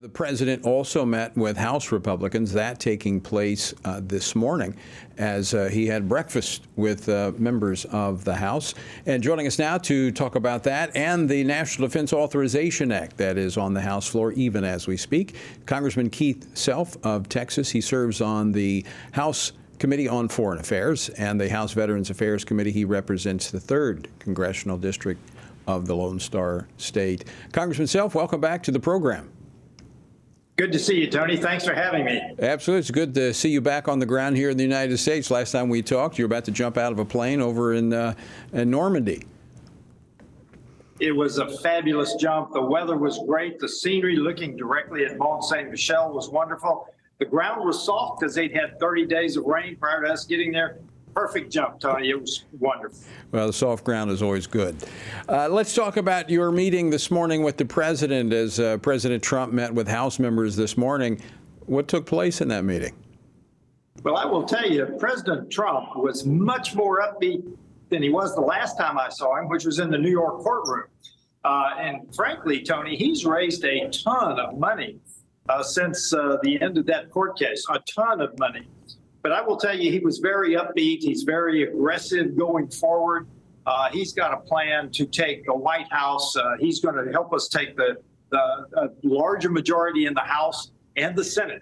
The president also met with House Republicans, that taking place this morning as he had breakfast with members of the House. And joining us now to talk about that and the National Defense Authorization Act that is on the House floor even as we speak, Congressman Keith Self of Texas. He serves on the House Committee on Foreign Affairs and the House Veterans Affairs Committee. He represents the 3rd Congressional District of the Lone Star State. Congressman Self, welcome back to the program. Good to see you, Tony. Thanks for having me. Absolutely. It's good to see you back on the ground here in the United States. Last time we talked, you were about to jump out of a plane over in Normandy. It was a fabulous jump. The weather was great. The scenery looking directly at Mont Saint Michel was wonderful. The ground was soft because they'd had 30 days of rain prior to us getting there. Perfect jump, Tony. It was wonderful. Well, the soft ground is always good. Let's talk about your meeting this morning with the president as President Trump met with House members this morning. What took place in that meeting? Well, I will tell you, President Trump was much more upbeat than he was the last time I saw him, which was in the New York courtroom. And frankly, Tony, he's raised a ton of money since the end of that court case, a ton of money. But I will tell you, he was very upbeat. He's very aggressive going forward. He's got a plan to take the White House. He's going to help us take the larger majority in the House and the Senate.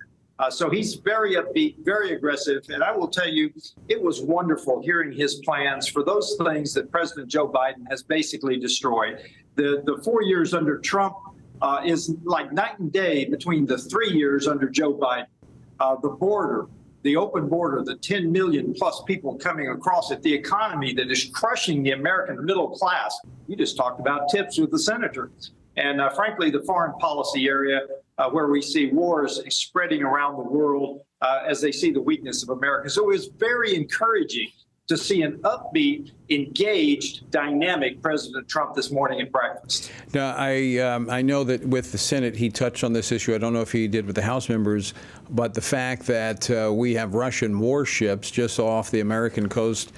So he's very upbeat, very aggressive. And I will tell you, it was wonderful hearing his plans for those things that President Joe Biden has basically destroyed. The 4 years under Trump is like night and day between the 3 years under Joe Biden. The border, the open border, the 10 million plus people coming across it, the economy that is crushing the American middle class. You just talked about tips with the senator. And frankly, the foreign policy area where we see wars spreading around the world as they see the weakness of America. So it was very encouraging to see an upbeat, engaged, dynamic President Trump this morning at breakfast. Now, I know that with the Senate, he touched on this issue. I don't know if he did with the House members, but the fact that we have Russian warships just off the American coast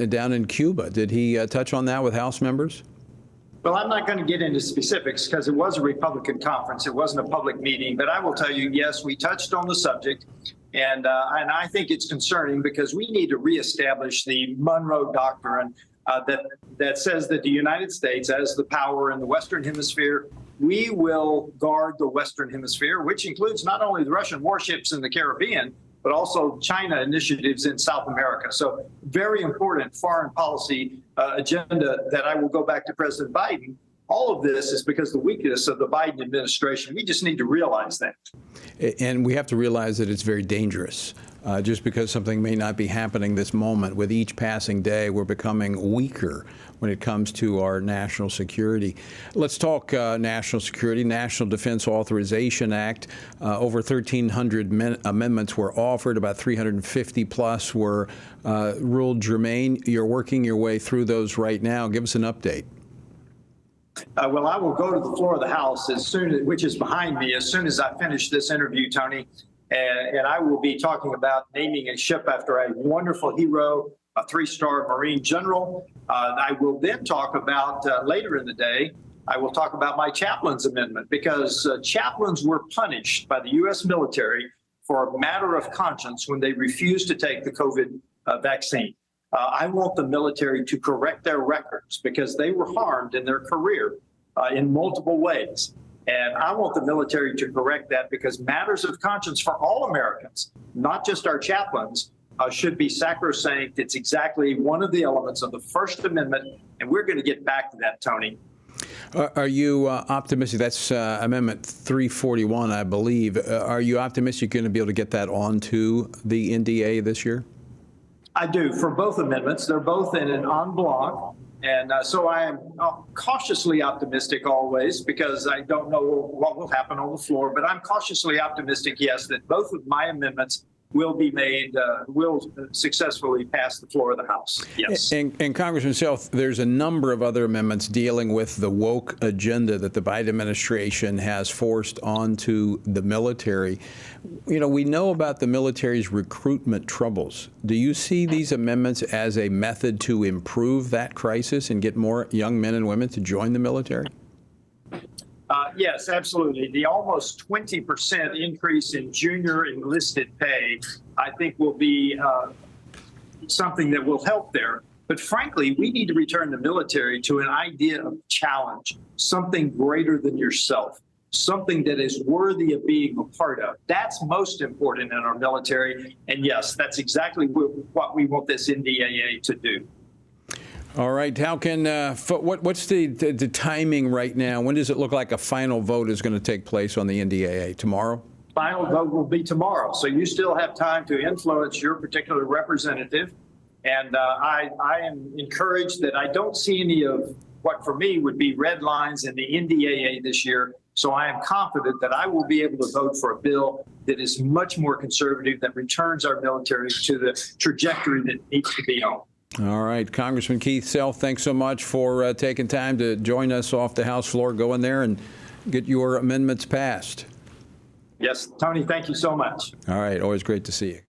down in Cuba. Did he touch on that with House members? Well, I'm not going to get into specifics because it was a Republican conference. It wasn't a public meeting. But I will tell you, yes, we touched on the subject. And I think it's concerning because we need to reestablish the Monroe Doctrine that says that the United States, as the power in the Western Hemisphere, we will guard the Western Hemisphere, which includes not only the Russian warships in the Caribbean, but also China initiatives in South America. So very important foreign policy agenda that I will go back to President Biden. All of this is because of the weakness of the Biden administration. We just need to realize that. And we have to realize that it's very dangerous. Just because something may not be happening this moment, with each passing day, we're becoming weaker when it comes to our national security. Let's talk national security. National Defense Authorization Act. Over 1,300 amendments were offered. About 350 plus were ruled germane. You're working your way through those right now. Give us an update. Well, I will go to the floor of the House which is behind me, as soon as I finish this interview, Tony. And I will be talking about naming a ship after a wonderful hero, a 3-star Marine general. I will then talk about, later in the day, I will talk about my chaplains amendment, because chaplains were punished by the U.S. military for a matter of conscience when they refused to take the COVID vaccine. I want the military to correct their records because they were harmed in their career in multiple ways. And I want the military to correct that because matters of conscience for all Americans, not just our chaplains, should be sacrosanct. It's exactly one of the elements of the First Amendment, and we're going to get back to that, Tony. Are you optimistic? That's Amendment 341, I believe. Are you optimistic you're going to be able to get that onto the NDA this year? I do, for both amendments. They're both in an en bloc. And so I am cautiously optimistic always, because I don't know what will happen on the floor. But I'm cautiously optimistic, yes, that both of my amendments will be made, will successfully pass the floor of the House. Yes. And Congressman Self, there's a number of other amendments dealing with the woke agenda that the Biden administration has forced onto the military. You know, we know about the military's recruitment troubles. Do you see these amendments as a method to improve that crisis and get more young men and women to join the military? Yes, absolutely. The almost 20% increase in junior enlisted pay, I think, will be something that will help there. But frankly, we need to return the military to an idea of challenge, something greater than yourself, something that is worthy of being a part of. That's most important in our military. And yes, that's exactly what we want this NDAA to do. All right. How can what's the timing right now? When does it look like a final vote is going to take place on the NDAA? Tomorrow? Final vote will be tomorrow. So you still have time to influence your particular representative. And I am encouraged that I don't see any of what for me would be red lines in the NDAA this year. So I am confident that I will be able to vote for a bill that is much more conservative, that returns our military to the trajectory that needs to be on. All right. Congressman Keith Self, thanks so much for taking time to join us off the House floor. Go in there and get your amendments passed. Yes, Tony, thank you so much. All right. Always great to see you.